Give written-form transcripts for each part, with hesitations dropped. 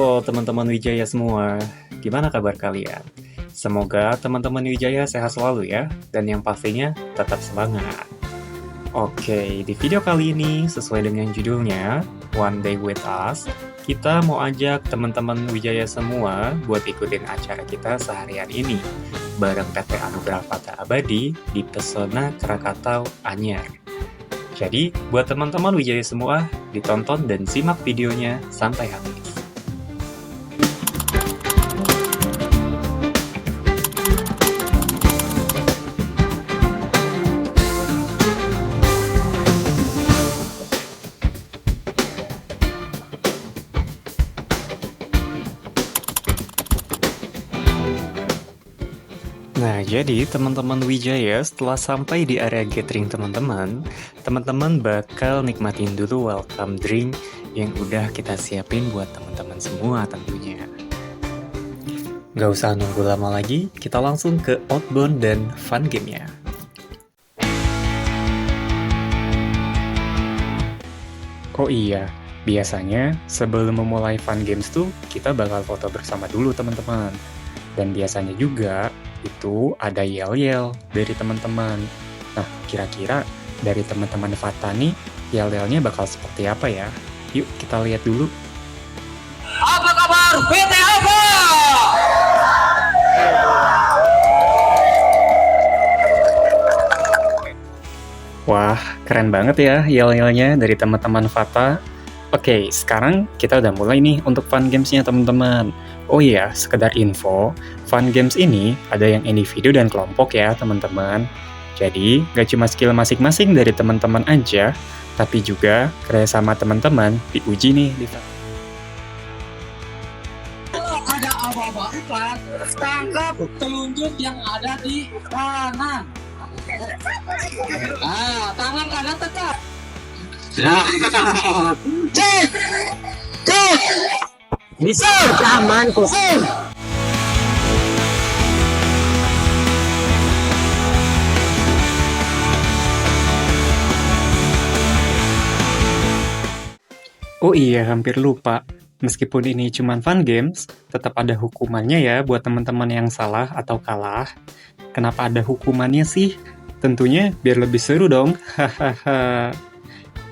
Halo teman-teman Wijaya semua, gimana kabar kalian? Semoga teman-teman Wijaya sehat selalu ya, dan yang pastinya tetap semangat. Oke, di video kali ini sesuai dengan judulnya, One Day With Us, kita mau ajak teman-teman Wijaya semua buat ikutin acara kita seharian ini, bareng PT Anugerah Fata Abadi di Pesona Krakatau Anyar. Jadi, buat teman-teman Wijaya semua, ditonton dan simak videonya sampai habis. Nah, jadi teman-teman Wijaya setelah sampai di area gathering teman-teman bakal nikmatin dulu welcome drink yang udah kita siapin buat teman-teman semua tentunya. Gak usah nunggu lama lagi, kita langsung ke outbound dan fun game-nya. Oh iya, biasanya sebelum memulai fun games tuh kita bakal foto bersama dulu teman-teman. Dan biasanya juga itu ada yel-yel dari teman-teman. Nah, kira-kira dari teman-teman Fata nih, yel-yelnya bakal seperti apa ya? Yuk kita lihat dulu. Apa kabar PT Apa? Wah, keren banget ya yel-yelnya dari teman-teman Fata. Oke, sekarang kita udah mulai nih untuk fun games-nya teman-teman. Oh iya, sekedar info, fun games ini ada yang individu dan kelompok ya teman-teman. Jadi, gak cuma skill masing-masing dari teman-teman aja, tapi juga kerjasama teman-teman diuji nih di Ada apa-apa iklan, tangkap telunjuk yang ada di kanan. Tangan kanan tegak. Cek! Cek! Bisa aman kok. Oh iya, hampir lupa. Meskipun ini cuma fun games, tetap ada hukumannya ya buat teman-teman yang salah atau kalah. Kenapa ada hukumannya sih? Tentunya biar lebih seru dong. Hahaha.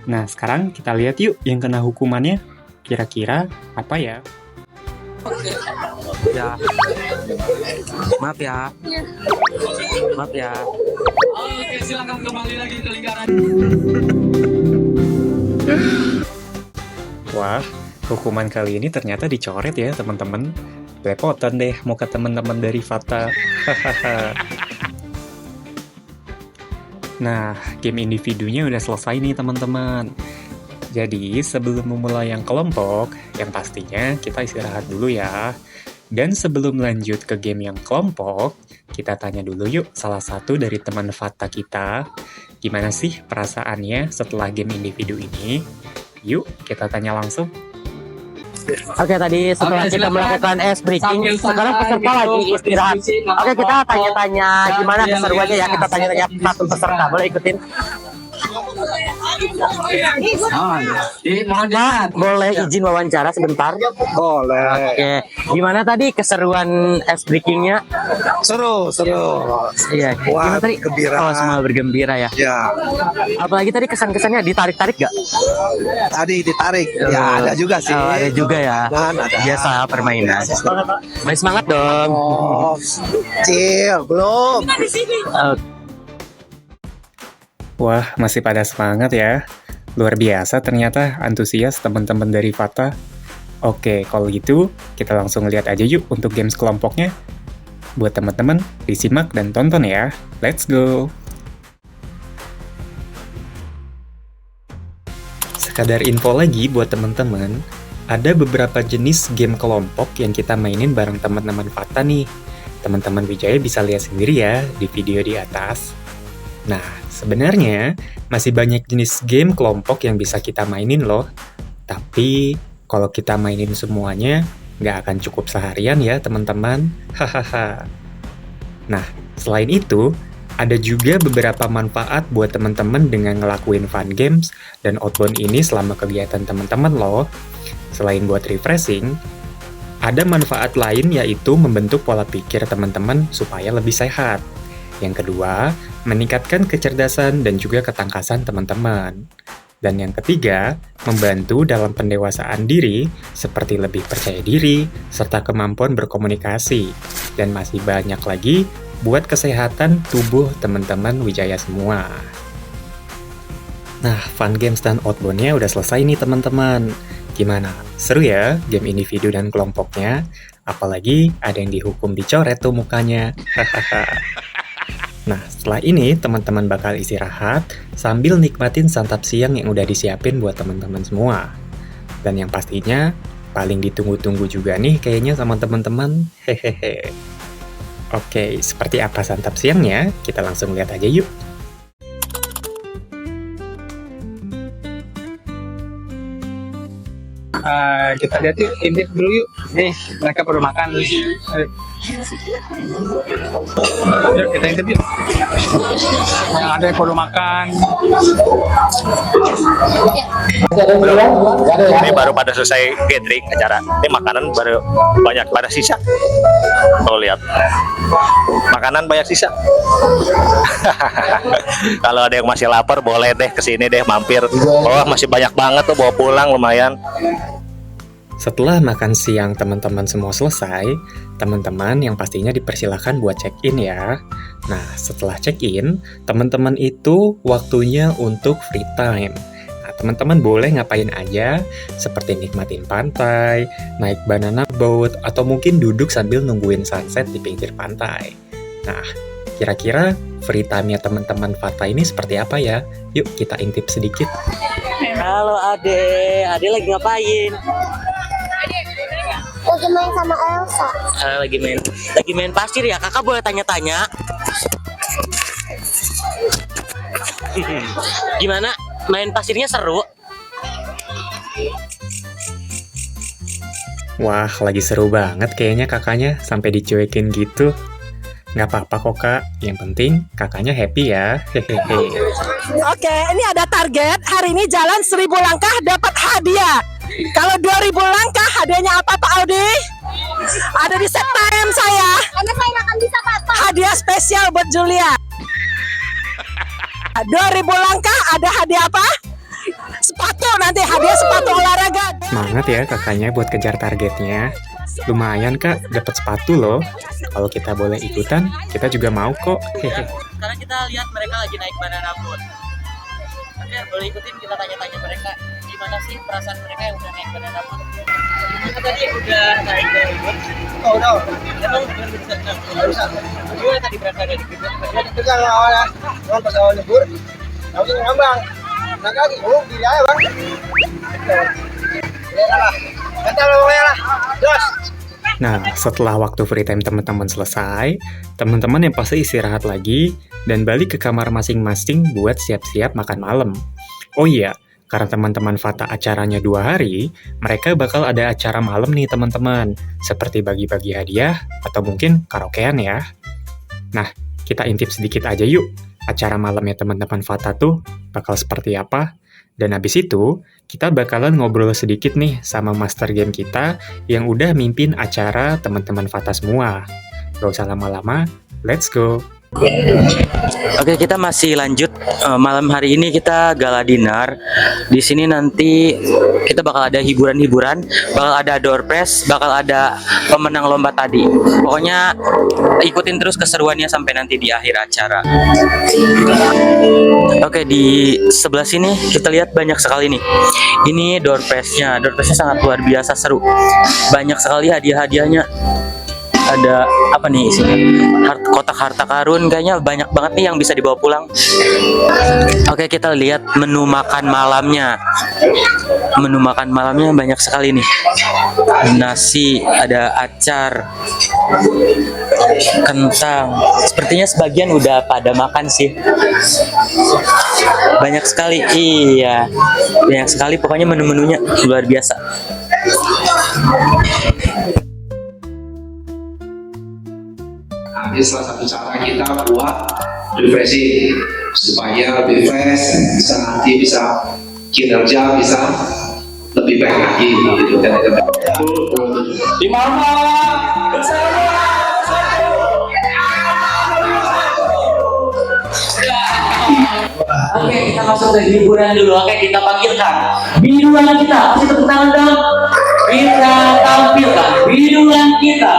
Nah, sekarang kita lihat yuk yang kena hukumannya. Kira-kira apa ya? Ya. Maaf ya. Maaf ya. Oke, silakan kembali lagi ke lingkaran. Wah, hukuman kali ini ternyata dicoret ya teman-teman. Belepotan deh muka teman-teman dari Fata. Hahaha. Nah, game individunya udah selesai nih teman-teman. Jadi, sebelum memulai yang kelompok, yang pastinya kita istirahat dulu ya. Dan sebelum lanjut ke game yang kelompok, kita tanya dulu yuk salah satu dari teman Fata kita. Gimana sih perasaannya setelah game individu ini? Yuk, kita tanya langsung. Oke, tadi setelah Oke, kita silakan. melakukan ice breaking, Sambil sekarang santai peserta gitu, lagi istirahat. berdiskusi, Oke, kita ngobrol. tanya-tanya gimana Yang keseruannya ya. biasa, Kita tanya-tanya seperti satu peserta. Boleh ikutin? Mohon jangan. Boleh izin wawancara sebentar? Boleh. Oke. Gimana tadi keseruan ice breakingnya? Seru. Iya. Wah, Gimana tadi? gembira. Oh, semua bergembira ya. Ya, Apalagi tadi kesan-kesannya ditarik-tarik gak? tadi ditarik. Ya, ada juga sih. Oh, ada juga ya. Ada. Biasa permainan. Main semangat dong. Oh, Cil, belum. Wah, masih pada semangat ya. Luar biasa ternyata antusias teman-teman dari Fata. Oke, kalau gitu kita langsung lihat aja yuk untuk games kelompoknya. Buat teman-teman, disimak dan tonton ya. Let's go! Sekadar info lagi buat teman-teman, ada beberapa jenis game kelompok yang kita mainin bareng teman-teman Fata nih. Teman-teman Wijaya bisa lihat sendiri ya di video di atas. Nah, sebenarnya masih banyak jenis game kelompok yang bisa kita mainin loh. Tapi kalau kita mainin semuanya, nggak akan cukup seharian ya teman-teman. Hahaha. Nah, selain itu, ada juga beberapa manfaat buat teman-teman dengan ngelakuin fun games dan outbound ini selama kegiatan teman-teman loh. Selain buat refreshing, Ada manfaat lain yaitu membentuk pola pikir teman-teman supaya lebih sehat. Yang kedua, meningkatkan kecerdasan dan juga ketangkasan teman-teman. Dan yang ketiga, membantu dalam pendewasaan diri seperti lebih percaya diri serta kemampuan berkomunikasi. Dan masih banyak lagi buat kesehatan tubuh teman-teman Wijaya semua. Nah, fun games dan outbound-nya udah selesai nih teman-teman. Gimana? Seru ya game individu dan kelompoknya? Apalagi ada yang dihukum dicoret tuh mukanya. Hahaha. Nah, setelah ini teman-teman bakal istirahat sambil nikmatin santap siang yang udah disiapin buat teman-teman semua. Dan yang pastinya paling ditunggu-tunggu juga nih kayaknya sama teman-teman. Hehehe. Oke, seperti apa santap siangnya? Kita langsung lihat aja yuk. Kita lihat yuk, intip dulu yuk. Nih, mereka perlu makan. Yuk, kita intip yuk. Yang ada yang perlu makan. Ini baru pada selesai gathering acara. Ini makanan baru banyak pada sisa. Tuh lihat, makanan banyak sisa. Kalau ada yang masih lapar, boleh deh kesini deh mampir. Oh, masih banyak banget tuh, bawa pulang lumayan. Setelah makan siang teman-teman semua selesai, teman-teman yang pastinya dipersilahkan buat check-in ya. Nah, setelah check-in, teman-teman itu waktunya untuk free time. Nah, teman-teman boleh ngapain aja, seperti nikmatin pantai, naik banana boat, atau mungkin duduk sambil nungguin sunset di pinggir pantai. Nah, kira-kira free time-nya teman-teman Fata ini seperti apa ya? Yuk kita intip sedikit. Halo Ade, Ade lagi ngapain? Lagi main sama Elsa. Lagi main pasir ya. Kakak boleh tanya-tanya? Gimana? Main pasirnya seru? Wah, lagi seru banget kayaknya kakaknya sampai dicuekin gitu. Nggak apa-apa kok kak, yang penting kakaknya happy ya. Hehehe. Oke, ini ada target. Hari ini jalan 1000 langkah dapat hadiah. Kalau 2000 langkah hadiahnya apa Pak Audi? Ada di set time saya. Karena saya akan bisa patah. Hadiah spesial buat Julia. 2000 langkah ada hadiah apa? Sepatu, nanti hadiah sepatu olahraga. Semangat ya kakaknya buat kejar targetnya. Lumayan kak, dapat sepatu loh. Kalau kita boleh ikutan, kita juga mau kok. Hehe. Sekarang kita lihat mereka lagi naik banana boat. Oke, boleh ikutin, kita tanya-tanya mereka. Gimana sih perasaan mereka yang udah naik banana boat? Mereka tadi udah naik banana boat. Oh, no. Emang bisa gimana tadi berasa dari gitu? Itu kan awalnya, pas awal libur, langsung ngambang. Nah, kaki, diri aja bang. Ya lah, bentar pokoknya lah. Jos. Nah, setelah waktu free time teman-teman selesai, teman-teman yang pasti istirahat lagi dan balik ke kamar masing-masing buat siap-siap makan malam. Oh iya, karena teman-teman Fata acaranya 2 hari, mereka bakal ada acara malam nih teman-teman, seperti bagi-bagi hadiah atau mungkin karaokean ya. Nah, kita intip sedikit aja yuk, acara malamnya teman-teman Fata tuh bakal seperti apa. Dan habis itu, kita bakalan ngobrol sedikit nih sama master game kita yang udah mimpin acara teman-teman Fata semua. Gak usah lama-lama, let's go! Oke, kita masih lanjut. Malam hari ini kita gala dinner. Di sini nanti kita bakal ada hiburan-hiburan, bakal ada door prize, bakal ada pemenang lomba tadi. Pokoknya ikutin terus keseruannya sampai nanti di akhir acara. Oke, di sebelah sini kita lihat banyak sekali nih. Ini door prize-nya. Door prize-nya sangat luar biasa seru. Banyak sekali hadiah-hadiahnya. Ada apa nih isinya? Kotak harta karun, kayaknya banyak banget nih yang bisa dibawa pulang. Oke, kita lihat menu makan malamnya. Menu makan malamnya banyak sekali nih. Nasi, ada acar, kentang. Sepertinya sebagian udah pada makan sih. Banyak sekali, iya. Banyak sekali, pokoknya menu-menunya luar biasa. Ini salah satu cara kita buat refreshing supaya lebih fresh, bisa nanti bisa kinerja bisa lebih lebih baik lagi gitu kan. Di mana bersama Oke, kita masuk ke hiburan dulu. Oke, kita panggilkan biduan kita. Masih tepuk tangan dong. Kita tampilkan biduan kita.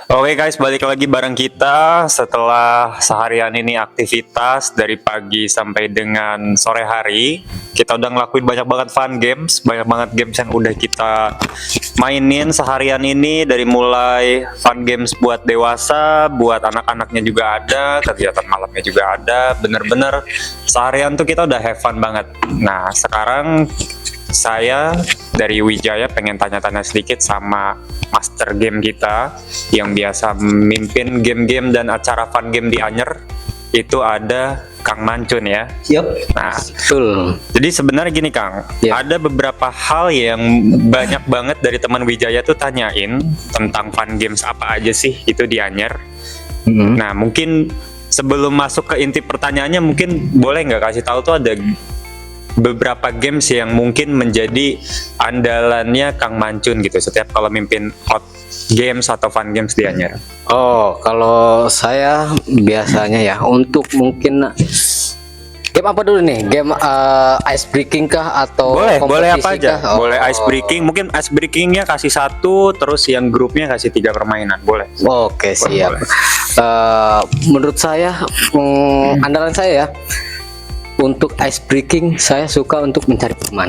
Oke guys, balik lagi bareng kita setelah seharian ini aktivitas dari pagi sampai dengan sore hari. Kita udah ngelakuin banyak banget fun games, banyak banget games yang udah kita mainin seharian ini, dari mulai fun games buat dewasa, buat anak-anaknya juga ada, kegiatan malamnya juga ada. Bener-bener seharian tuh kita udah have fun banget. Nah, sekarang saya dari Wijaya pengen tanya-tanya sedikit sama master game kita yang biasa memimpin game-game dan acara fun game di Anyer. Itu ada Kang Mancun ya. Yep. Nah, Betul. jadi sebenarnya gini Kang, Ya. ada beberapa hal yang banyak banget dari teman Wijaya tuh tanyain tentang fun games apa aja sih itu di Anyer. Nah, mungkin sebelum masuk ke inti pertanyaannya, mungkin boleh nggak kasih tahu tuh ada beberapa games yang mungkin menjadi andalannya Kang Mancun gitu setiap kalau mimpin hot games atau fun games di Anyer. Oh, kalau saya biasanya ya untuk mungkin game apa dulu nih? Game ice breaking kah atau Boleh apa kompetisi aja. kah? Oh. Boleh ice breaking, mungkin ice breakingnya kasih 1, terus yang grupnya kasih 3 permainan, boleh. Oke, siap. Boleh. Menurut saya andalan saya ya untuk ice breaking saya suka untuk mencari teman.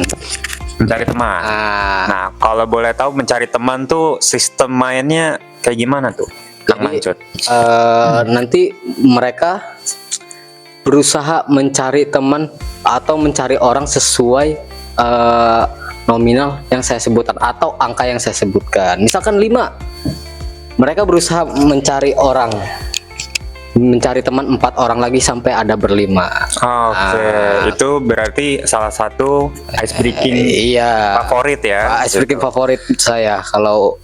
Mencari teman. Nah, kalau boleh tahu mencari teman tuh sistem mainnya kayak gimana tuh, Kang Mancun? Nanti mereka berusaha mencari teman atau mencari orang sesuai nominal yang saya sebutkan atau angka yang saya sebutkan. Misalkan 5, mereka berusaha mencari orang, mencari teman 4 orang lagi sampai ada berlima. Oke, itu berarti salah satu ice breaking Iya, favorit ya. ice breaking favorit saya kalau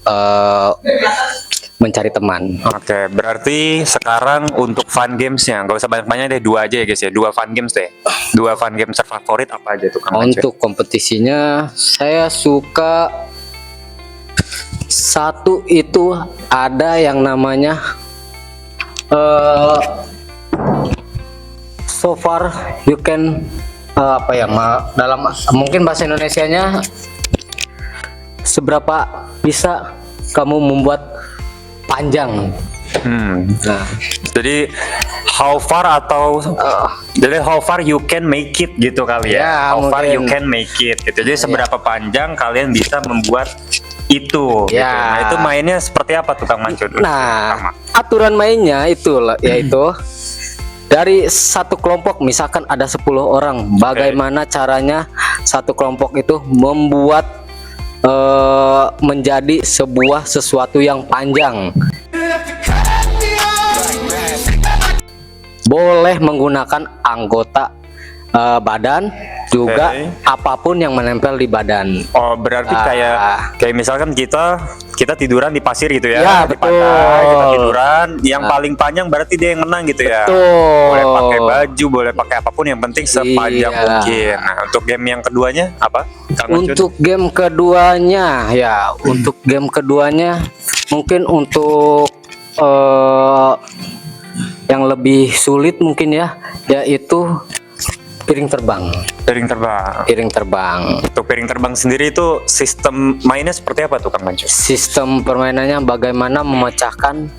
mencari teman. Oke, berarti sekarang untuk fun gamesnya nggak usah banyak-banyak deh, 2 aja ya guys ya, 2 fun games deh. 2 fun games favorit apa aja tuh Kang Mancun? Untuk kompetisinya saya suka satu itu ada yang namanya so far you can apa ya dalam mungkin bahasa Indonesianya seberapa bisa kamu membuat panjang. Nah, Jadi how far atau jadi how far you can make it gitu kali ya. Ya, How far you mungkin. can make it gitu. Jadi seberapa panjang kalian bisa membuat itu gitu. Ya. Nah, itu mainnya seperti apa tuh Kang Mancun? Nah, aturan mainnya itu yaitu dari satu kelompok misalkan ada 10 orang, bagaimana caranya satu kelompok itu membuat menjadi sebuah sesuatu yang panjang. Boleh menggunakan anggota badan juga, apapun yang menempel di badan. Oh, berarti kayak misalkan kita tiduran di pasir gitu ya, Ya, di betul. pantai kita tiduran, yang paling panjang berarti dia yang menang gitu ya. Betul. Boleh pakai baju, boleh pakai apapun, yang penting sepanjang Iya. mungkin. Nah, untuk game yang keduanya apa, Kang Mancun? Untuk game keduanya ya, untuk game keduanya mungkin untuk yang lebih sulit mungkin ya, yaitu piring terbang. Piring terbang. Piring terbang. Untuk piring terbang sendiri itu sistem mainnya seperti apa tuh Kang Mancun? Sistem permainannya bagaimana memecahkan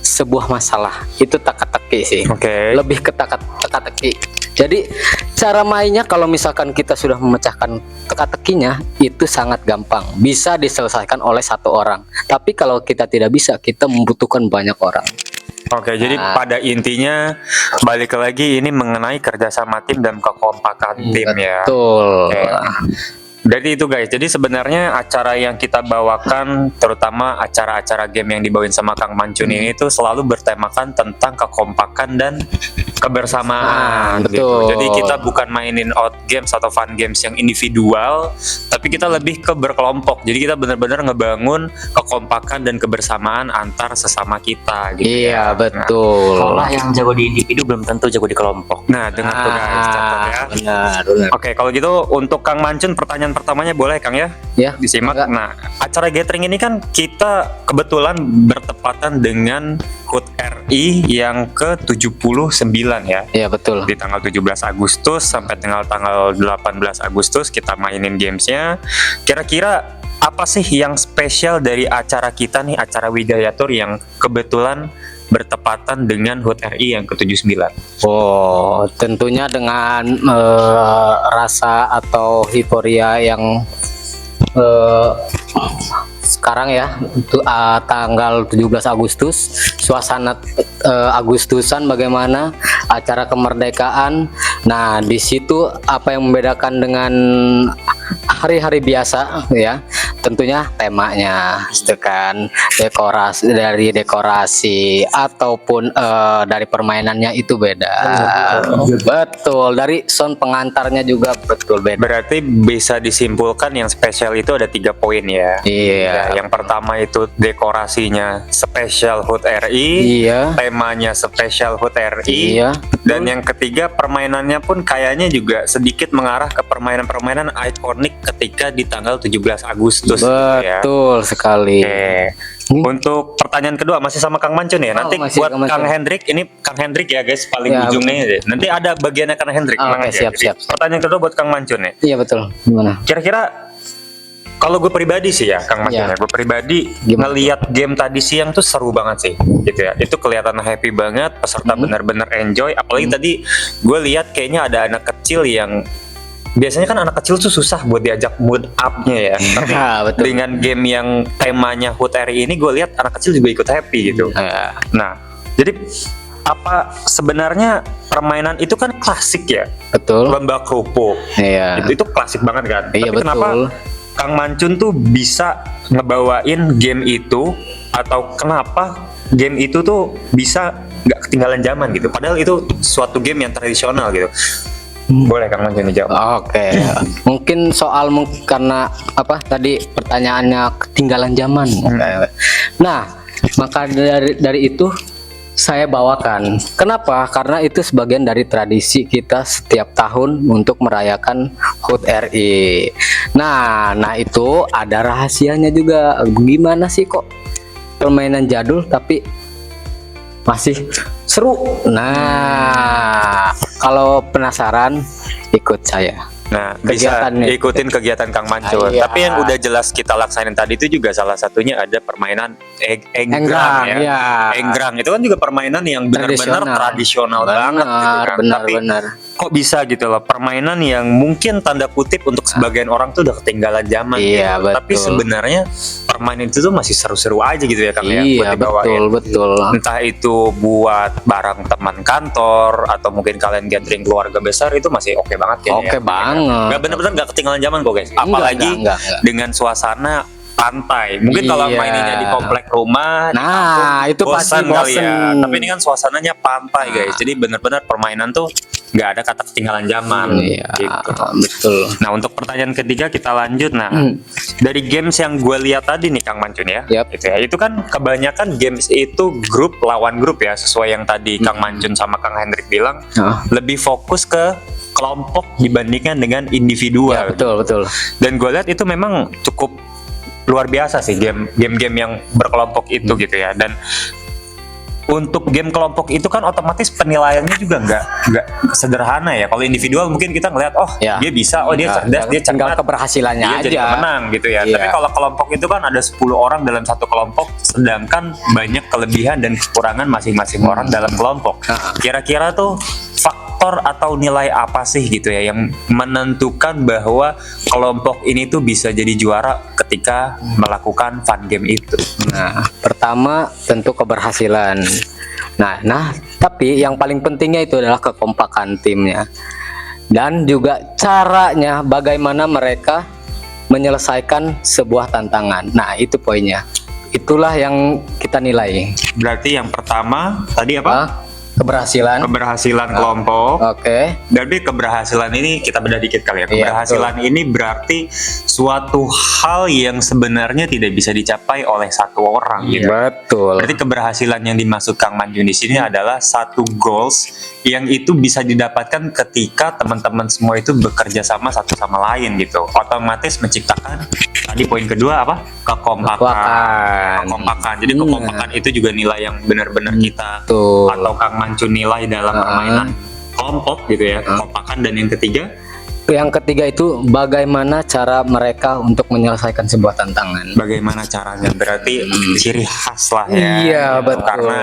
sebuah masalah. Itu teka-teki sih. Oke. Lebih ke teka-teki. Jadi cara mainnya kalau misalkan kita sudah memecahkan teka-tekinya itu sangat gampang. Bisa diselesaikan oleh 1 orang. Tapi kalau kita tidak bisa, kita membutuhkan banyak orang. Oke, jadi pada intinya balik lagi ini mengenai kerjasama tim dan kekompakan tim ya. Betul. Oke. Berarti itu guys, jadi sebenarnya acara yang kita bawakan, terutama acara-acara game yang dibawain sama Kang Mancun ini tuh selalu bertemakan tentang kekompakan dan kebersamaan gitu. Betul. Jadi kita bukan mainin out games atau fun games yang individual, tapi kita lebih ke berkelompok. Jadi kita benar-benar ngebangun kekompakan dan kebersamaan antar sesama kita gitu. Iya, ya. betul. Kalau yang jago di individu belum tentu jago di kelompok. Nah, dengar tuh guys, catat ya. Benar. Oke, kalau gitu untuk Kang Mancun pertanyaan pertamanya boleh Kang ya? Ya, Disimak. enggak. Nah, acara gathering ini kan kita kebetulan bertepatan dengan HUT RI yang ke-79 ya. Iya, betul. Di tanggal 17 Agustus sampai tanggal 18 Agustus kita mainin gamesnya. Kira-kira apa sih yang spesial dari acara kita nih, acara Wijaya Tour yang kebetulan bertepatan dengan HUT RI yang ke-79? Oh, tentunya dengan rasa atau euforia yang sekarang ya, tanggal 17 Agustus, suasana Agustusan bagaimana acara kemerdekaan. Nah, di situ apa yang membedakan dengan hari-hari biasa ya, tentunya temanya itu kan, dekorasi ataupun dari permainannya itu beda. Betul, dari sound pengantarnya juga betul beda. Berarti bisa disimpulkan yang spesial itu ada 3 poin ya. Iya. Ya, yang pertama itu dekorasinya spesial HUT RI, Iya. temanya spesial HUT RI, Iya. dan yang ketiga permainannya pun kayaknya juga sedikit mengarah ke permainan-permainan ikonik ketika di tanggal 17 Agustus gitu ya. Betul sekali. Oke. Untuk pertanyaan kedua masih sama Kang Mancun ya. Nanti masih buat Kang Mancun. Kang Hendrik, ini Kang Hendrik ya guys, paling Ya, ujungnya deh. Nanti ada bagiannya Kang Hendrik. Oh, tenang oke, aja. siap, Jadi, siap. Pertanyaan kedua buat Kang Mancun ya. Iya, betul. Gimana? Kira-kira kalau gue pribadi sih ya Kang Mancun Ya. ya, gue pribadi Gimana? ngelihat game tadi siang tuh seru banget sih gitu ya. Itu kelihatan happy banget, peserta benar-benar enjoy. Apalagi tadi gue lihat kayaknya ada anak kecil yang biasanya kan anak kecil tuh susah buat diajak mood up-nya ya. Tapi Betul. dengan game yang temanya HUT RI ini gue lihat anak kecil juga ikut happy gitu. Nah, jadi apa sebenarnya permainan itu kan klasik ya, Betul. lomba kerupuk. Iya. Itu klasik banget kan. Iya, Tapi kenapa betul. Kang Mancun tuh bisa ngebawain game itu, atau kenapa game itu tuh bisa nggak ketinggalan zaman gitu? Padahal itu suatu game yang tradisional gitu. Boleh Kang Mancun dijawab. Oke. Mungkin soal karena apa tadi pertanyaannya ketinggalan zaman. Nah, maka dari itu saya bawakan. Kenapa? Karena itu sebagian dari tradisi kita setiap tahun untuk merayakan HUT RI. Nah itu ada rahasianya juga. Gimana sih kok permainan jadul tapi masih seru? Nah, kalau penasaran ikut saya. Nah, bisa Kegiatannya. ikutin kegiatan Kang Mancun. Iya. Tapi yang udah jelas kita laksanain tadi itu juga salah satunya ada permainan enggrang ya. ya. Enggrang itu kan juga permainan yang benar-benar tradisional banget gitu kan. Tapi Benar. kok bisa gitu loh, permainan yang mungkin tanda kutip untuk sebagian orang tuh udah ketinggalan zaman Iya, gitu. Tapi betul. sebenarnya permainan itu tuh masih seru-seru aja gitu ya Kang ya, buat Iya, dibawain. betul. Entah itu buat bareng teman kantor atau mungkin kalian gathering keluarga besar, itu masih oke banget kayaknya. Oke banget. Nggak bener-bener nggak ketinggalan zaman kok guys. Apalagi enggak. dengan suasana pantai. Mungkin kalau Iya. maininnya di komplek rumah, di Nah, kampung, itu pasti kali ya. bosen. Tapi ini kan suasananya pantai guys. Jadi bener-bener permainan tuh nggak ada kata ketinggalan zaman. Iya, Gitu. betul. Nah untuk pertanyaan ketiga kita lanjut. Nah dari games yang gue lihat tadi nih Kang Mancun ya, Yap. gitu ya, itu kan kebanyakan games itu grup lawan grup ya, sesuai yang tadi Kang Mancun sama Kang Hendrik bilang, lebih fokus ke kelompok dibandingkan dengan individual. Ya, betul. Dan gue lihat itu memang cukup luar biasa sih game-game yang berkelompok itu gitu ya. Dan untuk game kelompok itu kan otomatis penilaiannya juga nggak sederhana ya. Kalau individual mungkin kita ngelihat Ya. dia bisa, dia cerdas, dia tinggal cermat, keberhasilannya dia aja. jadi pemenang gitu ya. Iya. Tapi kalau kelompok itu kan ada 10 orang dalam satu kelompok, sedangkan banyak kelebihan dan kekurangan masing-masing orang dalam kelompok. Kira-kira tuh faktor atau nilai apa sih gitu ya yang menentukan bahwa kelompok ini tuh bisa jadi juara ketika melakukan fun game itu? Nah, pertama tentu keberhasilan. Nah, tapi yang paling pentingnya itu adalah kekompakan timnya. Dan juga caranya bagaimana mereka menyelesaikan sebuah tantangan. Nah, itu poinnya. Itulah yang kita nilai. Berarti yang pertama tadi apa? Keberhasilan. Keberhasilan kelompok. Oke. Tapi keberhasilan ini kita bedah dikit kali ya. Iya, Keberhasilan ini berarti suatu hal yang sebenarnya tidak bisa dicapai oleh satu orang gitu. Betul. Berarti keberhasilan yang dimaksud Kang Manjun di sini adalah satu goals yang itu bisa didapatkan ketika teman-teman semua itu bekerja sama satu sama lain gitu. Otomatis menciptakan tadi poin kedua apa? Kekompakan. Jadi kekompakan itu juga nilai yang benar-benar kita Betul. atau Kang Manjun nilai dalam permainan kelompok gitu ya, kekompakan. Dan yang ketiga itu bagaimana cara mereka untuk menyelesaikan sebuah tantangan. bagaimana caranya, berarti ciri khas lah ya. Iya, betul. Karena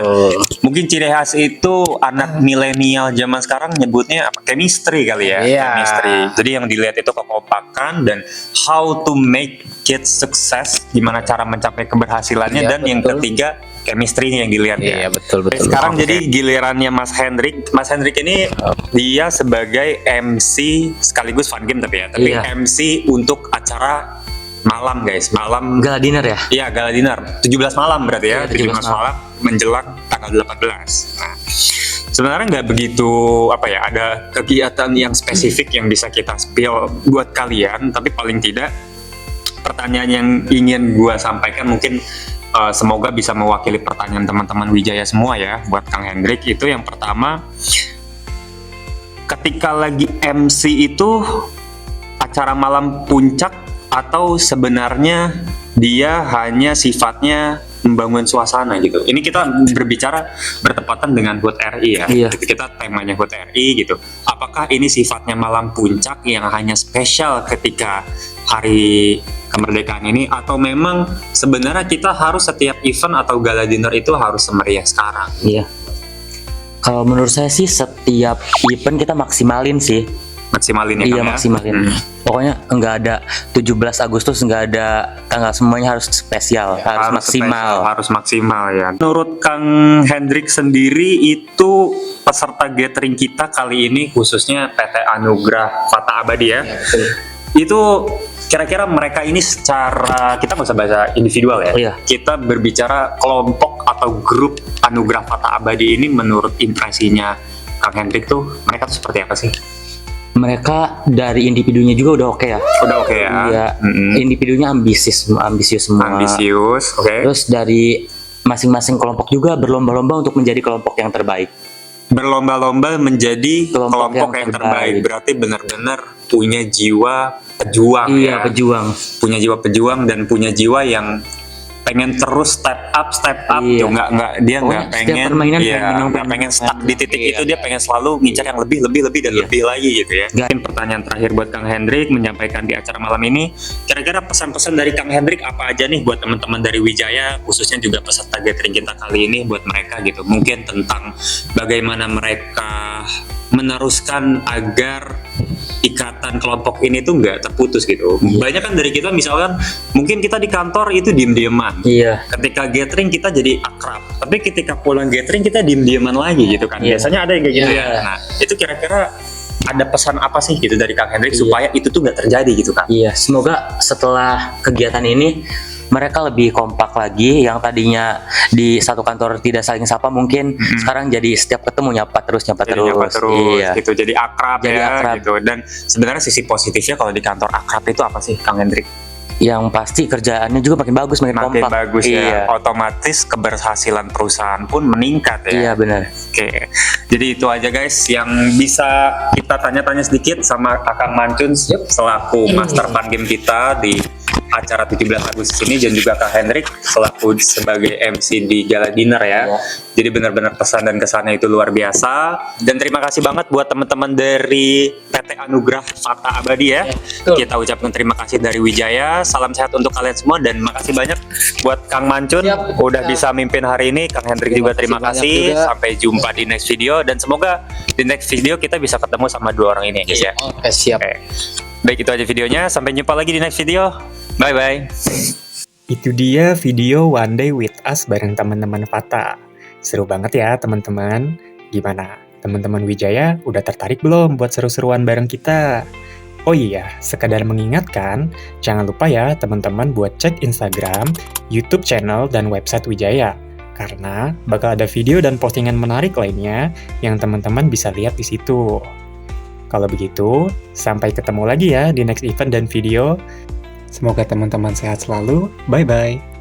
mungkin ciri khas itu anak milenial zaman sekarang nyebutnya apa? Chemistry kali ya. Iya. Chemistry. Jadi yang dilihat itu kekompakan dan how to make it sukses, gimana cara mencapai keberhasilannya. Iya, dan yang betul. ketiga chemistry-nya yang dilihat ya. Iya, betul. Sekarang jadi gilirannya Mas Hendrik. Mas Hendrik ini dia sebagai MC sekaligus fun game tapi Iya. MC untuk acara malam guys, malam Gala dinner ya? Iya, gala dinner 17 malam berarti ya. Iya, 17 malam menjelang tanggal 18. Nah, sebenarnya nggak begitu apa ya, ada kegiatan yang spesifik yang bisa kita spill buat kalian, tapi paling tidak pertanyaan yang ingin gua sampaikan mungkin semoga bisa mewakili pertanyaan teman-teman Wijaya semua ya buat Kang Hendrik. Itu yang pertama, ketika lagi MC itu acara malam puncak atau sebenarnya dia hanya sifatnya membangun suasana gitu. Ini kita berbicara bertepatan dengan HUT RI ya. Iya. Kita temanya HUT RI gitu. Apakah ini sifatnya malam puncak yang hanya spesial ketika hari kemerdekaan ini, atau memang sebenarnya kita harus setiap event atau gala dinner itu harus semeriah sekarang? Iya. Kalau menurut saya sih setiap event kita maksimalin sih. Maksimalin ya, Iya, Kang, ya? maksimalin. Pokoknya nggak ada 17 Agustus, nggak ada tanggal, semuanya harus spesial, harus maksimal. spesial, harus maksimal ya. Menurut Kang Hendrik sendiri itu peserta gathering kita kali ini khususnya PT Anugrah Fata Abadi ya. Itu kira-kira mereka ini secara, kita nggak usah bahasa individual ya. Iya. Kita berbicara kelompok atau grup Anugrah Fata Abadi ini, menurut impresinya Kang Hendrik tuh mereka tuh seperti apa sih? Mereka dari individunya juga udah oke ya. Udah oke ya. Iya. Individunya ambisius semua. Ambisius, oke. Terus dari masing-masing kelompok juga berlomba-lomba untuk menjadi kelompok yang terbaik. Berlomba-lomba menjadi kelompok yang terbaik. Berarti benar-benar punya jiwa pejuang Iya, ya. pejuang. Punya jiwa pejuang dan punya jiwa yang pengen terus step up Iya. tuh, dia nggak Setiap pengen, permainan nggak pengen stuck di titik itu, dia pengen selalu ngincar yang lebih dan lebih lagi gitu ya. Mungkin pertanyaan terakhir buat Kang Hendrik menyampaikan di acara malam ini, kira-kira pesan-pesan dari Kang Hendrik apa aja nih buat teman-teman dari Wijaya, khususnya juga peserta gathering kita kali ini buat mereka gitu, mungkin tentang bagaimana mereka meneruskan agar ikatan kelompok ini tuh nggak terputus gitu. Banyak kan dari kita misalkan mungkin kita di kantor itu diem-dieman. Iya. Ketika gathering kita jadi akrab. Tapi ketika pulang gathering kita diem-dieman lagi gitu kan. Iya. Biasanya ada yang kayak gitu Iya. ya. Nah, itu kira-kira ada pesan apa sih gitu dari Kang Hendrik supaya itu tuh nggak terjadi gitu kan? Iya, semoga setelah kegiatan ini mereka lebih kompak lagi. Yang tadinya di satu kantor tidak saling sapa, mungkin sekarang jadi setiap ketemu nyapa terus. Iya. Gitu. Jadi akrab Jadi ya akrab. gitu. Dan sebenarnya sisi positifnya kalau di kantor akrab itu apa sih Kang Hendrik? Yang pasti kerjaannya juga makin bagus, makin Makin kompak. bagus Iya. ya. Otomatis keberhasilan perusahaan pun meningkat ya. Iya, benar. Oke, jadi itu aja guys yang bisa kita tanya-tanya sedikit sama Kang Manjun selaku master fun game kita di acara 17 Agustus ini, dan juga Kang Hendrik selaku sebagai MC di Gala Dinner ya. Jadi benar-benar pesan dan kesannya itu luar biasa. Dan terima kasih banget buat teman-teman dari PT Anugrah Fata Abadi ya. Kita ucapkan terima kasih dari Wijaya. Salam sehat untuk kalian semua dan makasih banyak buat Kang Manjun udah bisa mimpin hari ini. Kang Hendrik juga terima kasih. Sampai jumpa di next video dan semoga di next video kita bisa ketemu sama dua orang ini guys ya. Oke, siap. Oke. Baik, itu aja videonya. Sampai jumpa lagi di next video. Bye bye. Itu dia video One Day with Us bareng teman-teman Fata. Seru banget ya teman-teman. Gimana? Teman-teman Wijaya udah tertarik belum buat seru-seruan bareng kita? Oh iya, sekadar mengingatkan, jangan lupa ya teman-teman buat cek Instagram, YouTube channel, dan website Wijaya. Karena bakal ada video dan postingan menarik lainnya yang teman-teman bisa lihat di situ. Kalau begitu, sampai ketemu lagi ya di next event dan video. Semoga teman-teman sehat selalu. Bye-bye.